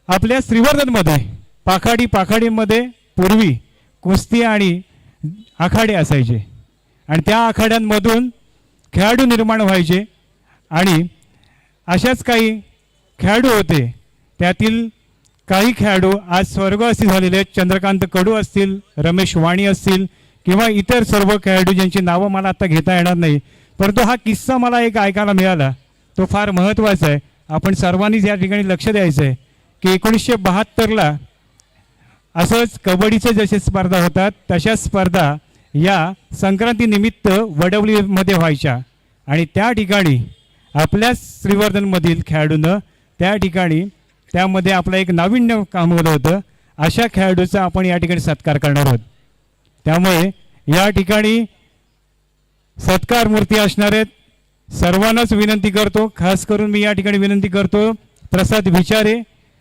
आपल्या श्रीवर्धनमध्ये पाखाडीमध्ये पूर्वी कुस्ती आणि आखाडे असायचे आणि त्या आखाड्यांमधून खेळाडू निर्माण व्हायचे आणि अशाच काही खेळाडू होते. त्यातील काही खेळाडू आज स्वर्गवासी झालेले आहेत. चंद्रकांत कडू असतील, रमेश वाणी असतील किंवा इतर सर्व खेळाडू ज्यांची नावं मला आता घेता येणार नाही, परंतु हा किस्सा मला एक ऐकायला मिळाला, तो फार महत्त्वाचा आहे. आपण सर्वांनीच या ठिकाणी लक्ष द्यायचं आहे की 1972ला असंच कबड्डीचे जसे स्पर्धा होतात तशा स्पर्धा या संक्रांतीनिमित्त वडवलीमध्ये व्हायच्या आणि त्या ठिकाणी आपल्या श्रीवर्धनमधील खेळाडूनं त्या ठिकाणी त्यामध्ये आपलं एक नाविन्य कामवलं होतं. अशा खेळाडूचा आपण या ठिकाणी सत्कार करणार आहोत. त्यामुळे या ठिकाणी सत्कार मूर्ती असणार आहेत. सर्वांनाच विनंती करतो, खास करून मी या ठिकाणी विनंती करतो प्रसाद विचारे,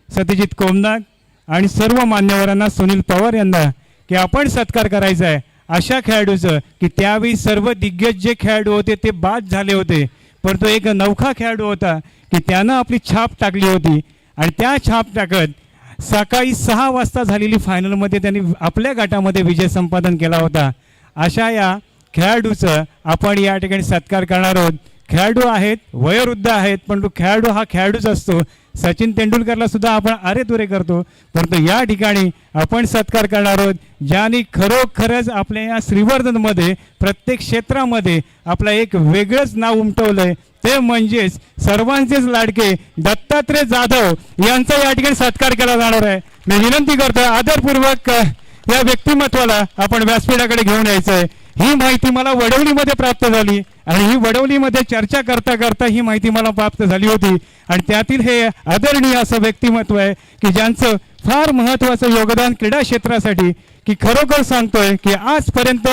सत्यजित कोमनाग आणि सर्व मान्यवरांना, सुनील पवार यांना की आपण सत्कार करायचा आहे अशा खेळाडूचं की त्यावेळी सर्व दिग्गज जे खेळाडू होते ते बाद झाले होते, परंतु एक नवखा खेळाडू होता की त्यानं आपली छाप टाकली होती आणि त्या छाप टाकत सकाळी 6 वाजता झालेली फायनलमध्ये त्यांनी आपल्या गटामध्ये विजय संपादन केला होता. अशा या खेळाडूचं आपण या ठिकाणी सत्कार करणार आहोत. खेळाडू आहेत, वयोवृद्ध आहेत, परंतु खेळाडू हा खेळाडूच असतो. सचिन तेंडुलकरला सुद्धा आपण अरे तुरे करतो, परंतु या ठिकाणी आपण सत्कार करणार आहोत ज्यांनी खरोखरच आपल्या या श्रीवर्धनमध्ये प्रत्येक क्षेत्रामध्ये आपलं एक वेगळंच नाव उमटवलंय. ते म्हणजेच सर्वांचेच लाडके दत्तात्रय जाधव यांचा या ठिकाणी सत्कार केला जाणार आहे. मी विनंती करतो आदरपूर्वक या व्यक्तिमत्वाला आपण व्यासपीठाकडे घेऊन यायचं आहे. ही माहिती मला वडवलीमध्ये प्राप्त झाली आणि ही वडवलीमध्ये चर्चा करता करता ही माहिती मला प्राप्त झाली होती आणि त्यातील हे आदरणीय असं व्यक्तिमत्व आहे की ज्यांचं फार महत्त्वाचं योगदान क्रीडा क्षेत्रासाठी की खरोखर सांगतोय की आजपर्यंत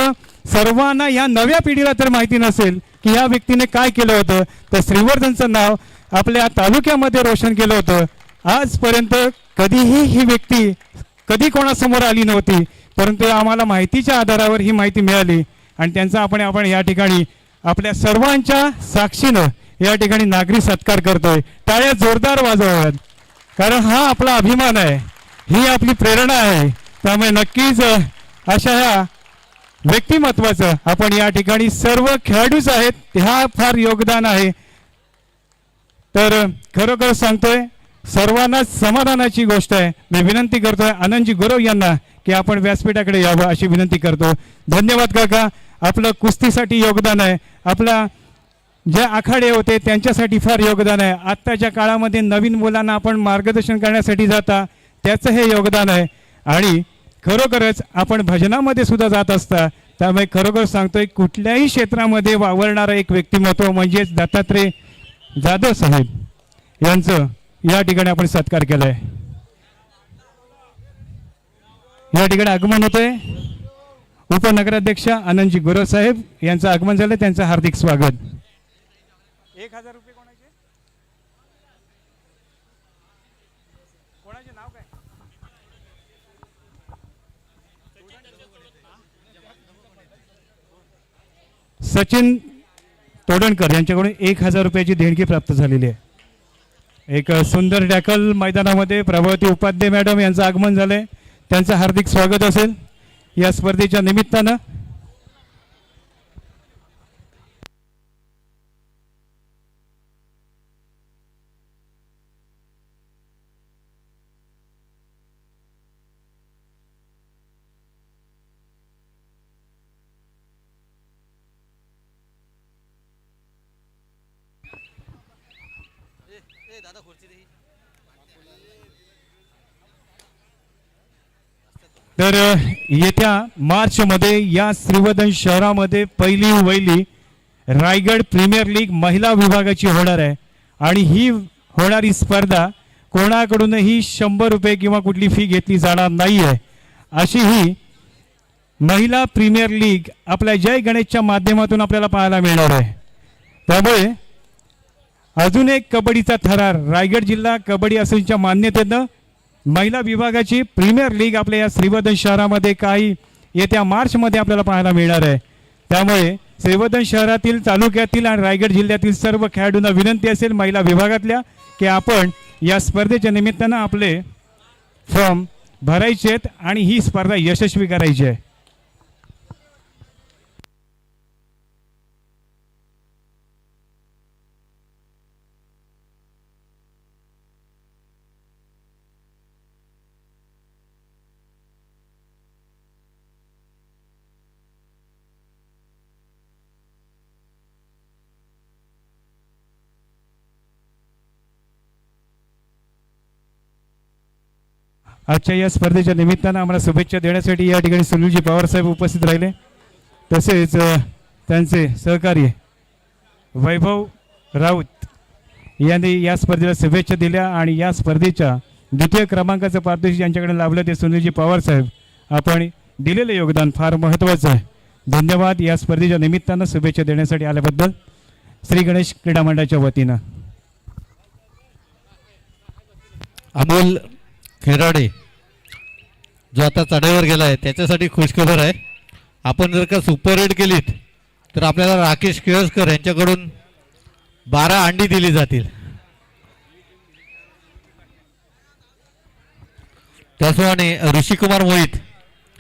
सर्वांना या नव्या पिढीला तर माहिती नसेल की या व्यक्तीने काय केलं होतं, तर श्रीवर्धनचं नाव आपल्या तालुक्यामध्ये रोशन केलं होतं. आजपर्यंत कधीही ही व्यक्ती कधी कोणासमोर आली नव्हती, परंतु आम्हाला माहितीच्या आधारावर ही माहिती मिळाली आणि त्यांचा आपण या ठिकाणी आपल्या सर्वांच्या साक्षीनं या ठिकाणी नागरी सत्कार करतोय. टाळ्या जोरदार वाजवाव्यात, कारण हा आपला अभिमान आहे, ही आपली प्रेरणा आहे. त्यामुळे नक्कीच अशा ह्या व्यक्तिमत्वाचं आपण या ठिकाणी सर्व खेळाडूच आहेत, ह्या फार योगदान आहे. तर खरोखर सांगतोय सर्वांनाच समाधानाची गोष्ट आहे. मी विनंती करतोय आनंदजी गुरव यांना की आपण व्यासपीठाकडे यावं अशी विनंती करतो. धन्यवाद काका. आपलं कुस्तीसाठी योगदान आहे, आपला जे आखाडे होते त्यांच्यासाठी फार योगदान आहे. आत्ताच्या काळामध्ये नवीन मुलांना आपण मार्गदर्शन करण्यासाठी जाता, त्याचं हे योगदान आहे. आणि खरोखरच आपण भजनामध्ये सुद्धा जात असता. त्यामुळे खरोखर सांगतोय कुठल्याही क्षेत्रामध्ये वावरणारं एक व्यक्तिमत्व म्हणजेच दत्तात्रय जाधव साहेब यांचं या ठिकाणी आपण सत्कार केलाय. या ठिकाणी आगमन होतंय उपनगराध्यक्ष आनंदजी गुरव साहेब यांचं आगमन झालं, त्यांचं हार्दिक स्वागत. 1000 रुपये कोणाचे? कोणाचे नाव काय? सचिन तोडणकर यांच्याकडून 1000 रुपयाची देणगी प्राप्त झालेली आहे. एक सुंदर टॅकल मैदानामध्ये प्रभावती उपाध्याय मॅडम यांचं आगमन झालंय, त्यांचं हार्दिक स्वागत असेल या स्पर्धेच्या निमित्तानं. तर येत्या मार्चमध्ये या श्रीवर्धन शहरामध्ये पहिली वहिली रायगड प्रीमियर लीग महिला विभागाची होणार आहे आणि ही होणारी स्पर्धा कोणाकडूनही 100 रुपये किंवा कुठली फी घेतली जाणार नाही आहे. अशी ही महिला प्रीमियर लीग आपल्या जय गणेशच्या माध्यमातून आपल्याला पाहायला मिळणार आहे. त्यामुळे अजून एक कबड्डीचा थरार रायगड जिल्हा कबड्डी असोसिएशनच्या मान्यतेनं महिला विभागाची प्रीमियर लीग आपल्या या श्रीवर्धन शहरामध्ये काही येत्या मार्चमध्ये आपल्याला पाहायला मिळणार आहे. त्यामुळे श्रीवर्धन शहरातील तालुक्यातील आणि रायगड जिल्ह्यातील सर्व खेळाडूंना विनंती असेल महिला विभागातल्या की आपण या स्पर्धेच्या निमित्तानं आपले फॉर्म भरायचे आहेत आणि ही स्पर्धा यशस्वी करायची आहे. आजच्या या स्पर्धेच्या निमित्तानं आम्हाला शुभेच्छा देण्यासाठी या ठिकाणी सुनीलजी पवार साहेब उपस्थित राहिले. तसेच त्यांचे सहकारी वैभव राऊत यांनी या स्पर्धेला शुभेच्छा दिल्या आणि या स्पर्धेच्या द्वितीय क्रमांकाचं पारितोषिक यांच्याकडे लाभलं ते सुनीलजी पवार साहेब. आपण दिलेलं योगदान फार महत्त्वाचं आहे. धन्यवाद या स्पर्धेच्या निमित्तानं शुभेच्छा देण्यासाठी आल्याबद्दल श्री गणेश क्रीडा मंडळाच्या वतीनं. अमोल खेराडे जो आता चढाईवर गेला आहे त्याच्यासाठी खुशखबर आहे. आपण जर का सुपर रेड केलीत तर आपल्याला राकेश केळसकर यांच्याकडून 12 अंडी दिली जातील. त्याचप्रमाणे ऋषिकुमार मोहित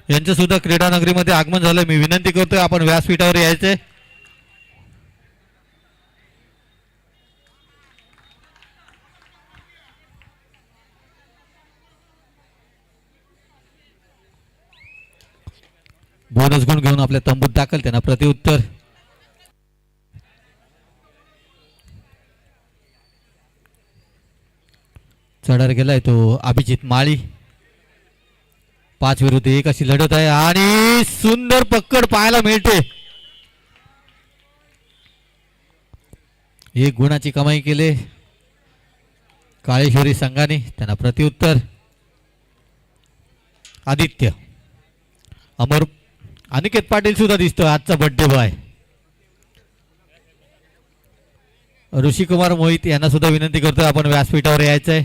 यांचं सुद्धा क्रीडा नगरीमध्ये आगमन झालं. मी विनंती करतोय आपण व्यासपीठावर यायचे. बोनस गुण घेऊन आपल्या तंबूत दाखल. त्यांना प्रतिउत्तर चढार गेलाय तो अभिजित माळी. 5 विरुद्ध 1 अशी लढत आहे आणि सुंदर पकड पाहायला मिळते. 1 गुणाची कमाई केली काळेश्वरी संघाने. त्यांना प्रतिउत्तर आदित्य अमर. अनिकेत पाटील सुद्धा दिसतोय आजचा बर्थडे बॉय. ऋषिकुमार मोहित यांना सुद्धा विनंती करतोय आपण व्यासपीठावर यायचंय.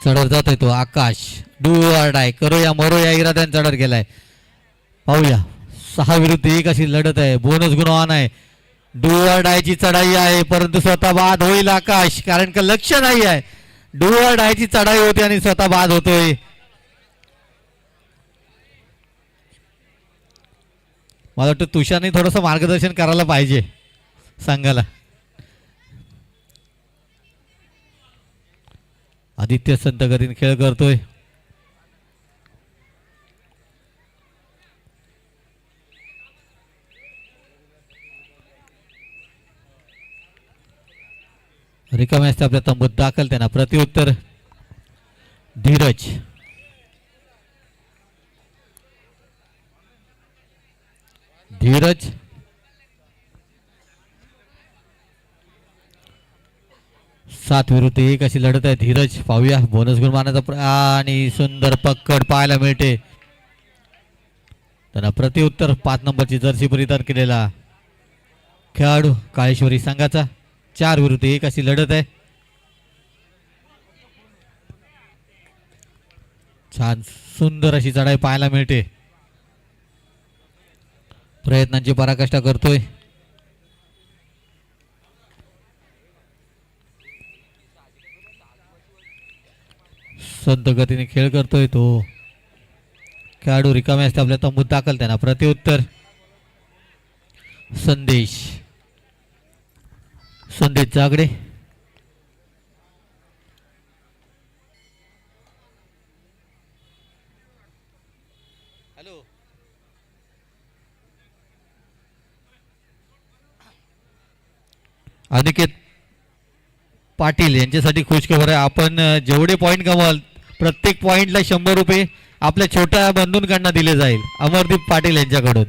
चढर जात आहे तो आकाश. डू ऑर डाय करो या मरो या इराद्याने चढर गेलाय. पाहूया 6 विरुद्ध 1 अशी लढत आहे. बोनस गुण ऑन आहे. डू ऑर डायची चढाई आहे परंतु स्वतः बाद होईल आकाश कारण का लक्ष नाही आहे. डू ऑर डायची चढाई होते आणि स्वतः बाद होतोय. मला वाटतं तुषारने थोडंसं मार्गदर्शन करायला पाहिजे संघाला. आदित्य संत गतीने खेळ करतोय. रिकाम्या असते आपल्या तंबूत दाखल. त्यांना प्रतिउत्तर धीरज. धीरज 7 विरुद्ध 1 अशी लढत आहे. धीरज पाहूया बोनस गुण मारण्याचा आणि सुंदर पकड पाहायला मिळते. त्यांना प्रतिउत्तर 5 नंबरची जर्सी परिधान केलेला खेळाडू काळेश्वरी संघाचा. 4 विरुद्ध 1 अशी लढत आहे. छान सुंदर अशी चढाई पाहायला मिळते. प्रयत्नांची पराकाष्ठा करतोय. संत गतीने खेळ करतोय तो खेळाडू. रिकामे असते आपल्या तंबूत दाखल. त्यांना प्रतिउत्तर संदेश. संदेश जागडे. हॅलो अनिकेत पाटील यांच्यासाठी खुशखबर आहे. आपण जेवढे पॉईंट कमवाल प्रत्येक पॉईंटला 100 रुपये आपल्या छोट्या बंधूंकडनं दिले जाईल अमरदीप पाटील यांच्याकडून.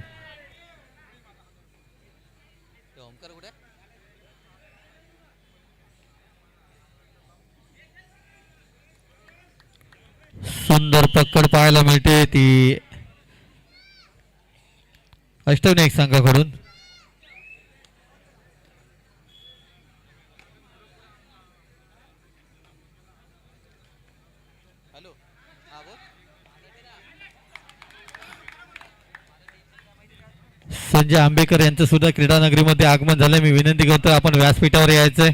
सुंदर पकड पाहायला मिळते ती अष्टविनायक संघाकडून. संजय आंबेकर यांचं सुद्धा क्रीडानगरीमध्ये आगमन झालंय. मी विनंती करतो आपण व्यासपीठावर यायचंय.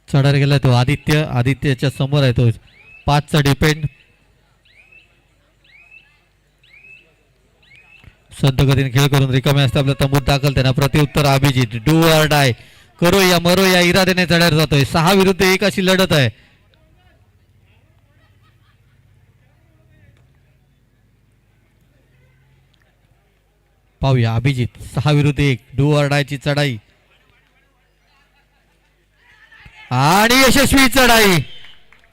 चढायला गेलाय तो आदित्य. आदित्यच्या समोर आहे तो 5चा डिपेंड. संत गतीने खेळ करून रिकामे असते आपल्या तंबूत दाखल. त्यांना प्रत्युत्तर अभिजित. डू ऑर डाय, करो या मरो या इराद्याने चढायला जातोय. 6 विरुद्ध 1 अशी लढत आहे. पाहूया अभिजित. 6 विरुद्ध 1 डू ऑर डायची चढाई आणि यशस्वी चढाई.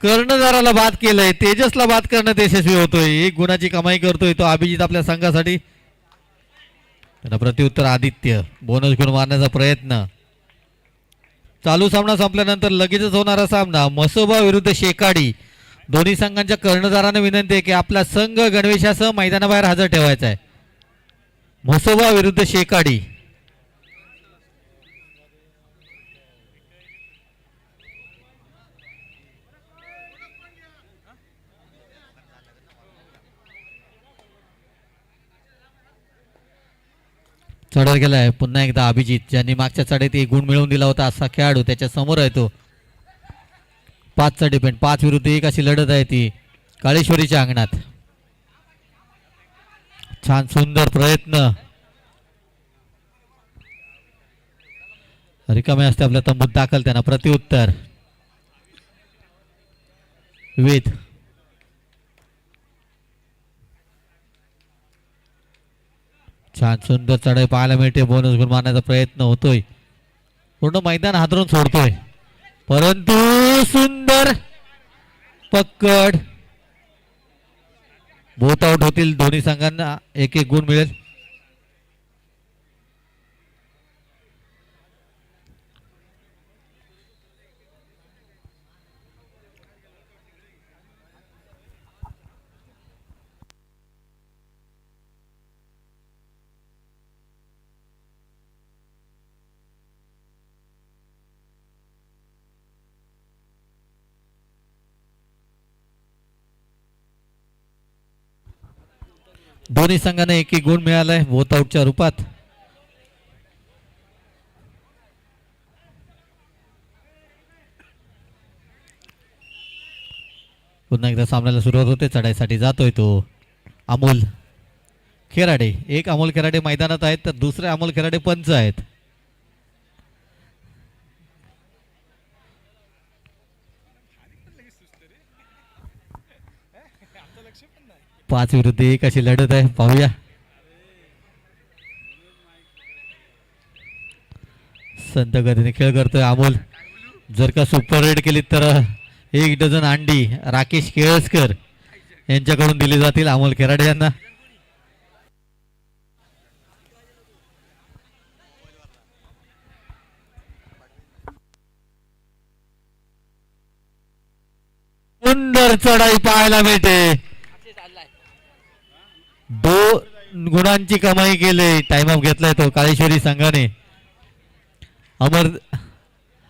कर्णधाराला बाद केलंय, तेजसला बाद करण्यात यशस्वी होतोय. 1 गुणाची कमाई करतोय तो अभिजित आपल्या संघासाठी. त्यांना प्रत्युत्तर आदित्य. बोनस गुण मारण्याचा प्रयत्न. चालू सामना संपल्यानंतर लगेचच होणारा सामना मसोबा विरुद्ध शेकाडी. दोन्ही संघांच्या कर्णधारांना विनंती आहे की आपला संघ गणवेशासह मैदानाबाहेर हजर ठेवायचा आहे. मसोबा विरुद्ध शेकाडी. चढायला गेलाय पुन्हा एकदा अभिजित, ज्यांनी मागच्या चढाईत 1 गुण मिळवून दिला होता असा खेळाडू त्याच्या समोर आहे तो. 5चा डिपेंड. 5 विरुद्ध 1 अशी लढत आहे ती काळेश्वरीच्या अंगणात. छान सुंदर प्रयत्न. रिकामे असते आपल्या तंबूत दाखल. त्यांना प्रत्युत्तर विविध. छान सुंदर चढाई पाहायला मिळते. बोनस गुण मारण्याचा प्रयत्न होतोय. पूर्ण मैदान हादरून सोडतोय परंतु सुंदर पकड. बोथ आउट होतील. दोन्ही संघांना 1-1 गुण मिळेल. दोन्ही संघांना 1-1 गुण मिळालाय बोथ आउटच्या रूपात. पुन्हा एकदा सामन्याला सुरुवात होते. चढाईसाठी जातोय तो अमोल खेराडे. 1 अमोल खेराडे मैदानात आहेत तर दुसरे अमोल खेराडे पंच आहेत. पाच विरुद्ध 1 अशी लढत आहे. पाहूया संत गतीने खेळ करतोय अमोल. जर का सुपर रेड केली तर 1 डझन अंडी राकेश केळसकर यांच्याकडून दिली जातील अमोल खेराडे यांना. सुंदर चढाई पाहायला मिळते. 2 गुणांची कमाई केली. टाइम ऑफ घेतलाय तो काळेश्वरी संघाने. अमर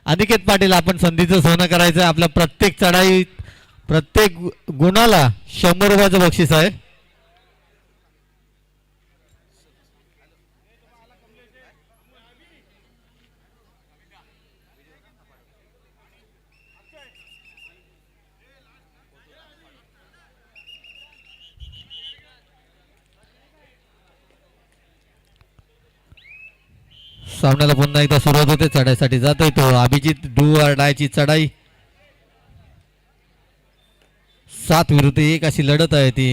अनिकेत पाटील, आपण संधीचं सोनं करायचं. आपल्या प्रत्येक चढाई प्रत्येक गुणाला 100 रुपयाचं बक्षीस आहे. सामन्याला पुन्हा एकदा सुरुवात होते. चढाईसाठी जातोय तो अभिजित. डू ऑर डायची चढाई. 7 विरुद्ध 1 अशी लढत आहे ती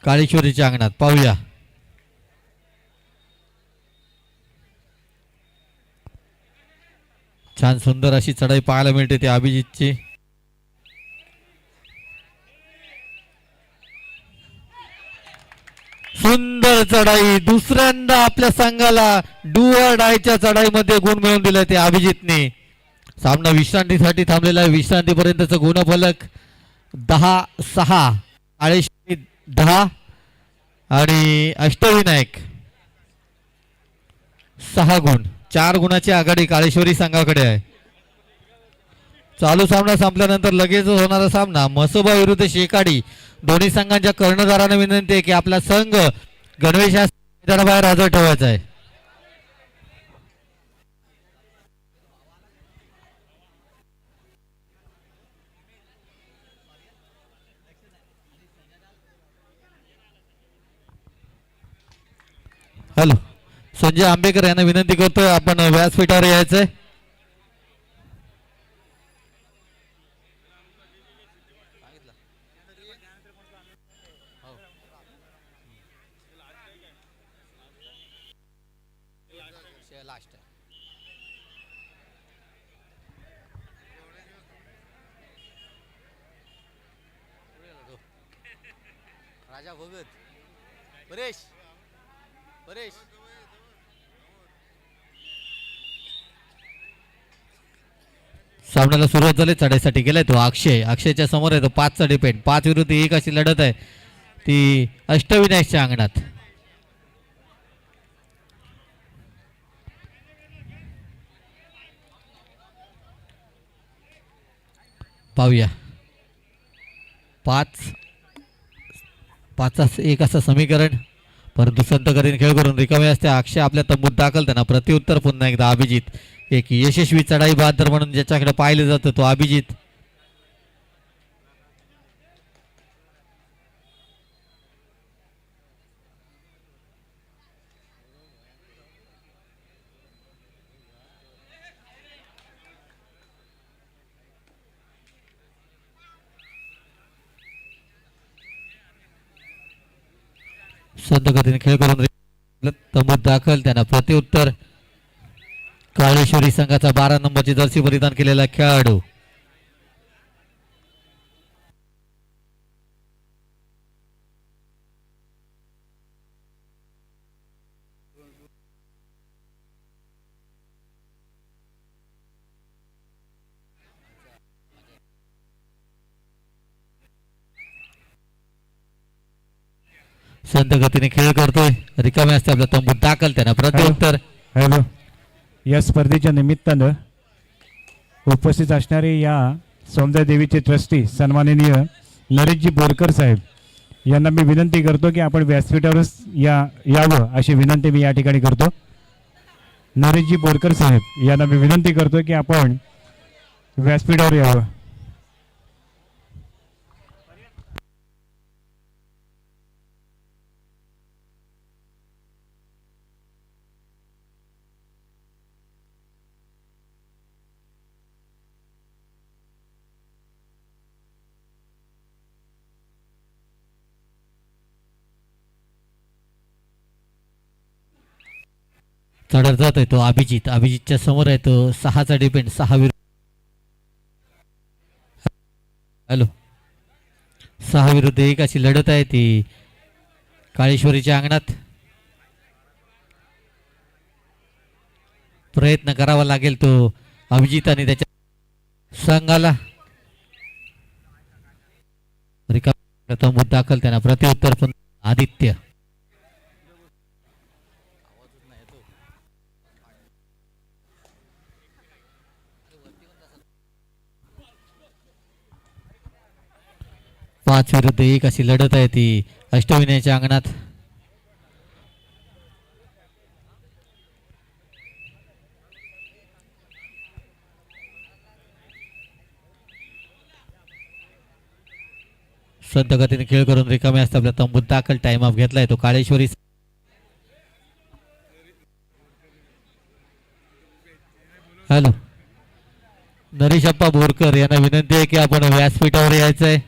काळेश्वरीच्या अंगणात. पाहूया छान सुंदर अशी चढाई पाहायला मिळते ती अभिजितची. सुंदर चढाई. दुसऱ्यांदा आपल्या संघाला डू ऑर डायच्या चढाईमध्ये गुण मिळवून दिले ते अभिजितने. सामना विश्रांतीसाठी थांबलेला आहे. विश्रांतीपर्यंतचं गुणफलक 10-6 काळेश्वरी 10 आणि अष्टविनायक 6 गुण. 4 गुणाची आघाडी काळेश्वरी संघाकडे आहे. चालू सामना संपल्यानंतर लगेच होणारा सामना मसोबा विरुद्ध शेकाडी. दोन्ही संघांच्या कर्णधारांना विनंती आहे की आपला संघ गणवेश या मैदानाबाहेर हजर ठेवायचा आहे. हॅलो, संजय आंबेकर यांना विनंती करतोय आपण व्यासपीठावर यायचंय. राजा भगत परेश परेश सामन्याला सुरुवात झाली. चढाईसाठी गेलाय तो अक्षय. अक्षयच्या समोर आहे तो 5चा डिपेंड. 5 विरुद्ध 1 अशी लढत आहे ती अष्टविनायकच्या अंगणात. पाहूया 5-1 असं समीकरण. परंतु संत करीन खेळ करून रिकामे असते. अक्षय आपल्या तंबूत दाखल. त्यांना प्रत्युत्तर पुन्हा एकदा अभिजित. एक यशस्वी चढाई बहादर म्हणून ज्याच्याकडे पाहिलं जातं तो अभिजित. संत गतीने खेळ करून तंबूत दाखल. त्यांना प्रत्युत्तर काळेश्वरी संघाचा 12 नंबरची जर्सी परिधान केलेला खेळाडू. संत गतीने खेळ करतोय. रिकामे असते आपला तंबूत दाखल. त्यांना प्रत्युत्तर. हॅलो, या स्पर्धेच्या निमित्तानं उपस्थित असणारे या सौंदर्य देवीचे ट्रस्टी सन्माननीय नरेशजी बोरकर साहेब यांना मी विनंती करतो की आपण व्यासपीठावरच यावं अशी विनंती मी या ठिकाणी करतो. नरेशजी बोरकर साहेब यांना मी विनंती करतो की आपण व्यासपीठावर यावं. चढत जात आहे तो अभिजित. अभिजितच्या समोर आहे तो 6चा डिपेंड. 6 विरुद्ध हॅलो 6 विरुद्ध 1 अशी लढत आहे ती काळेश्वरीच्या अंगणात. प्रयत्न करावा लागेल तो अभिजित आणि त्याच्या संघाला. रिकामा तंबूत दाखल. त्यांना प्रत्युत्तर पण आदित्य. पाच विरुद्ध 1 अशी लढत आहे ती अष्टविनायकच्या अंगणात. संत गतीने खेळ करून रिकामे असतात आपल्या तंबूत दाखल. टाइम ऑफ घेतलाय तो काळेश्वरी. हॅलो, नरेशप्पा बोरकर यांना विनंती आहे की आपण व्यासपीठावर यायचंय.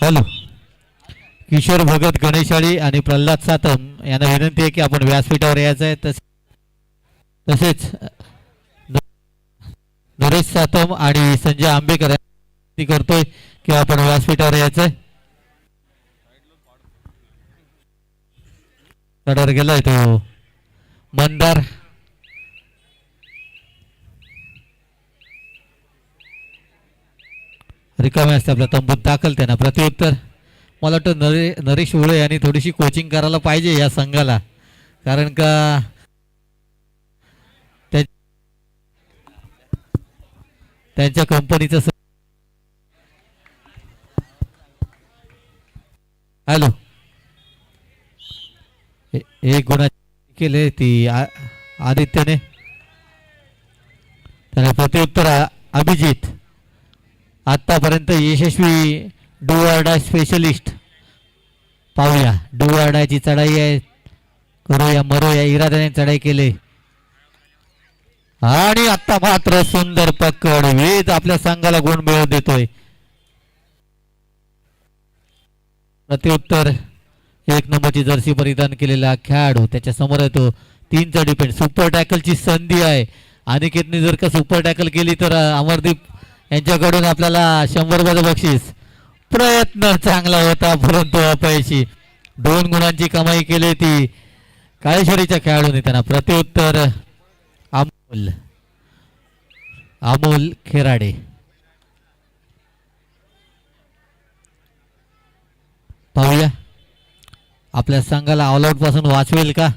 हॅलो, किशोर भगत गणेशाळी आणि प्रल्हाद सातम यांना विनंती आहे की आपण व्यासपीठावर यायचं आहे. तसेच नरेश सातम आणि संजय आंबेकर यांना करतोय की आपण व्यासपीठावर यायचं आहे. चढावर गेलाय तो मंदार. रिकामे असते आपल्या तंबूत दाखल त्यांना प्रत्युत्तर. मला वाटतं नरेश उळे यांनी थोडीशी कोचिंग करायला पाहिजे या संघाला, कारण का त्यांच्या कंपनीचं हॅलो एक गुणा केले ती आदित्यने. त्याला प्रत्युत्तर अभिजित. आतापर्यंत यशस्वी डुआरडा स्पेशलिस्ट. पाहूया डुआरडाची चढाई आहे, करूया मरूया इराद्याने चढाई केली आणि आता मात्र सुंदर पकड. वेद आपल्या संघाला गुण मिळवून देतोय. प्रत्युत्तर एक नंबरची जर्सी परिधान केलेला खेळाडू त्याच्या समोर येतो. 3चा डिपेंड. सुपर टॅकलची संधी आहे. अनिकेतने जर का सुपर टॅकल केली तर अमरदीप यांच्याकडून आपल्याला 100 रुपयाचं बक्षीस. प्रयत्न चांगला होता परंतु अपयशी. 2 गुणांची कमाई केली ती काळेश्वरीच्या खेळाडूने. त्यांना प्रत्युत्तर अमोल खेराडे. पाहूया आपल्या संघाला ऑल आउट पासून वाचवेल का.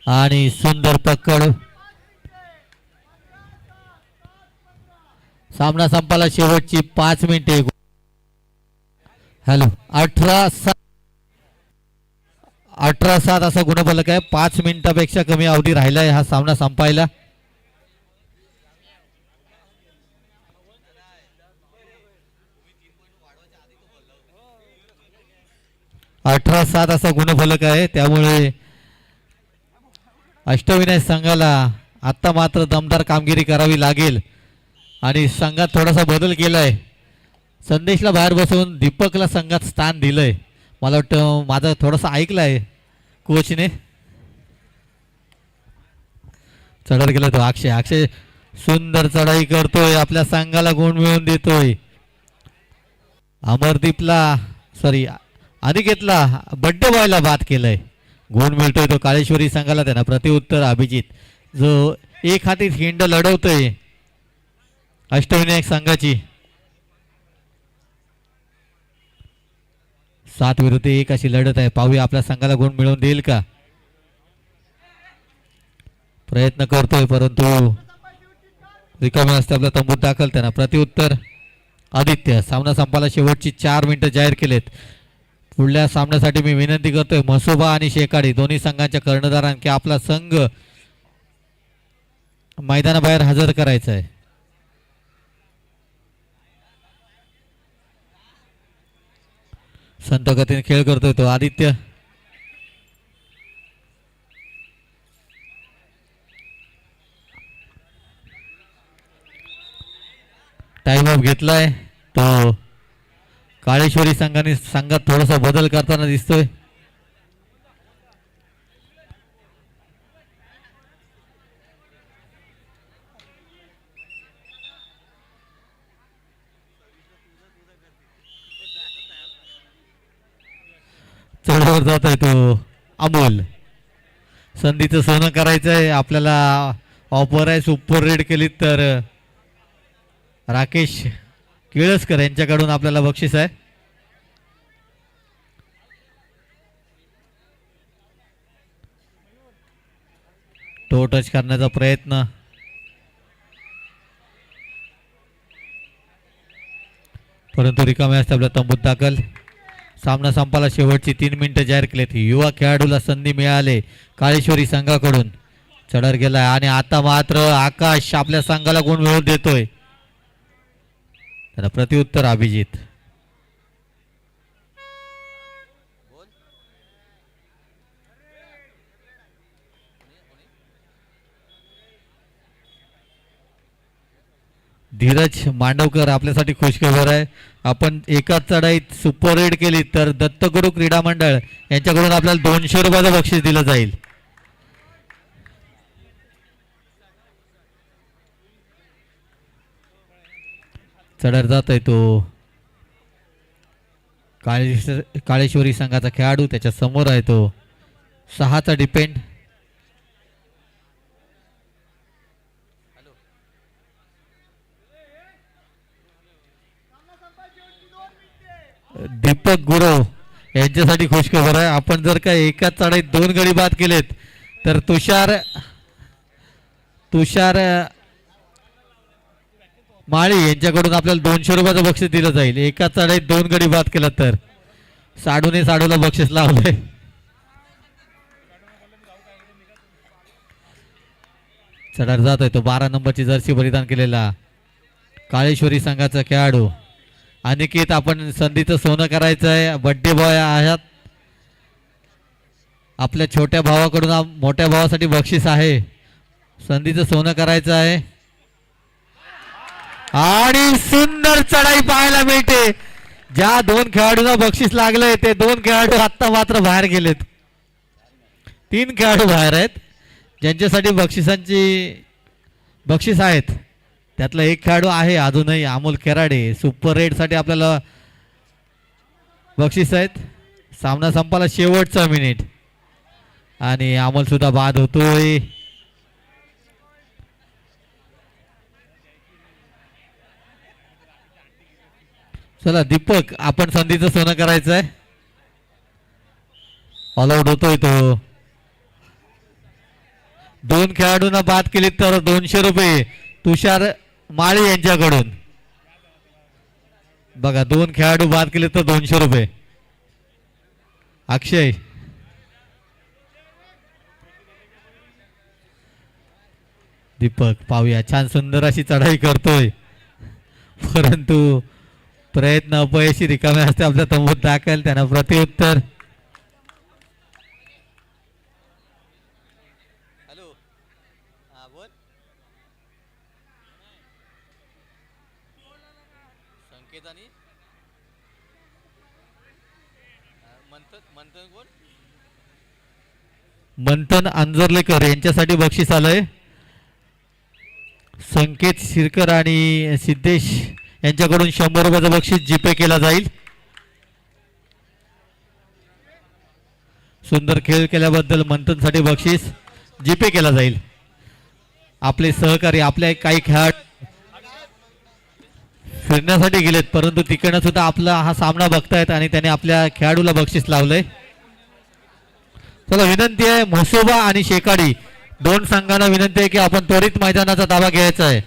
आणि सुंदर पकड. सामना संपाला शेवटची 5 मिनिटे. हॅलो 18-7 असा गुणफलक आहे. 5 मिनिटापेक्षा कमी अवधी राहिलाय हा सामना संपायला. असा गुणफलक आहे. त्यामुळे अष्टविनायक संघाला आता मात्र दमदार कामगिरी करावी लागेल. आणि संघात थोडासा बदल केलाय. संदेशला बाहेर बसवून दीपकला संघात स्थान दिलंय. मला वाटतं माझं थोडंसं ऐकलंय कोचने. चढर गेला तो अक्षय सुंदर चढाई करतोय, आपल्या संघाला गुण मिळवून देतोय. अमरदीपला सॉरी अनिकेतला बड्डे बॉयला बाद केलंय. गुण मिळतोय तो काळेश्वरी संघाला. त्यांना प्रत्युत्तर अभिजित जो एक हाती हिंड लढवतोय अष्टविनायक संघाची. 7 विरुद्ध 1 अशी लढत आहे. पाहूया आपल्या संघाला गुण मिळवून देईल का. प्रयत्न करतोय परंतु रिकामे असते आपल्या तंबूत दाखल. त्यांना प्रत्युत्तर आदित्य. सामना संपाला शेवटची 4 मिनिटं जाहीर केलेत. पुढल्या सामन्यासाठी मी विनंती करतोय म्हसोबा आणि शेकाडी दोन्ही संघांच्या कर्णधारांनी आपला संघ मैदानाबाहेर हजर करायचा आहे. संत गतीने खेळ करतोय तो आदित्य. टाइम ऑफ घेतलाय तो काळेश्वरी संघाने. संघात थोडासा बदल करताना दिसतोय. चढावर जात आहे तो अमोल. संधीचं सोनं करायचं आहे आपल्याला. ऑफर आहे सुपर रेड केली तर राकेश केळसकर यांच्याकडून आपल्याला बक्षीस आहे. टो टच करण्याचा प्रयत्न. परंतु रिकामे असते आपल्या तंबूत दाखल. सामना संपाला शेवटची 3 मिनिटं जाहीर केलीत. युवा खेळाडूला संधी मिळाली काळेश्वरी संघाकडून. चढर गेलाय आणि आता मात्र आकाश आपल्या संघाला गुण मिळवून देतोय. त्याला प्रत्युत्तर अभिजित. धीरज मांडवकर आपल्यासाठी खुशखबर आहे. आपण एकाच चढाईत सुपर रेड केली तर दत्तगुरु क्रीडा मंडळ यांच्याकडून आपल्याला 200 रुपयाचं बक्षीस दिलं जाईल. चढर जात आहे तो काळेश्वरी संघाचा खेळाडू त्याच्या समोर आहे तो 6चा डिपेंड. दीपक गुरव यांच्यासाठी खुशखबर आहे. आपण जर का एकाच चढाईत 2 गडी बाद केलेत तर तुषार माळी यांच्याकडून आपल्याला 200 रुपयाचं बक्षीस दिलं जाईल. एकाच चढाईत 2 गडी बाद केलं तर साडूला बक्षीस लावलंय. चढार जातोय तो 12 नंबरची जर्सी परिधान केलेला काळेश्वरी संघाचा खेळाडू अनिकेत. आपण संधीचं सोनं करायचं आहे. बड्डे बॉय आहात. आपल्या छोट्या भावाकडून मोठ्या भावासाठी बक्षीस आहे. संधीचं सोनं करायचं आहे आणि सुंदर चढाई पाहायला मिळते. ज्या 2 खेळाडूंना बक्षीस लागलंय ते 2 खेळाडू आत्ता मात्र बाहेर गेलेत. 3 खेळाडू बाहेर आहेत ज्यांच्यासाठी बक्षीस आहेत. त्यातला एक खेळाडू आहे अजूनही अमोल केराडे. सुपर रेड साठी आपल्याला बक्षीस आहेत. सामना संपाला शेवटचा मिनिट आणि अमोल सुद्धा बाद होतोय. चला दीपक आपण संधीचं सोनं करायचं आहे. ऑल आउट होतोय तो. 2 खेळाडूंना बाद केली तर 200 रुपये तुषार माळी यांच्याकडून. बघा 2 खेळाडू बाद केले तर 200 रुपये. अक्षय दीपक पाहूया. छान सुंदर अशी चढाई करतोय परंतु प्रयत्न अपयशी रिकामे असते आपल्या तंबूत दाखल. त्यांना प्रतिउत्तर. मंथन अंजर्लेकर यांच्यासाठी बक्षीस आलंय. संकेत शिरकर आणि सिद्धेश यांच्याकडून 100 रुपयाचं बक्षीस जीपे केला जाईल. सुंदर खेळ केल्याबद्दल मंथनसाठी बक्षीस जीपे केला जाईल. आपले सहकारी आपले काही खेळाडू फिरण्यासाठी गेलेत परंतु तिकडनं सुद्धा आपला हा सामना बघतायत आणि त्याने आपल्या खेळाडूला बक्षीस लावलंय. चला विनंती आहे म्हसोबा आणि शेकाडी 2 संघांना विनंती आहे की आपण त्वरित मैदानाचा ताबा घ्यायचा आहे.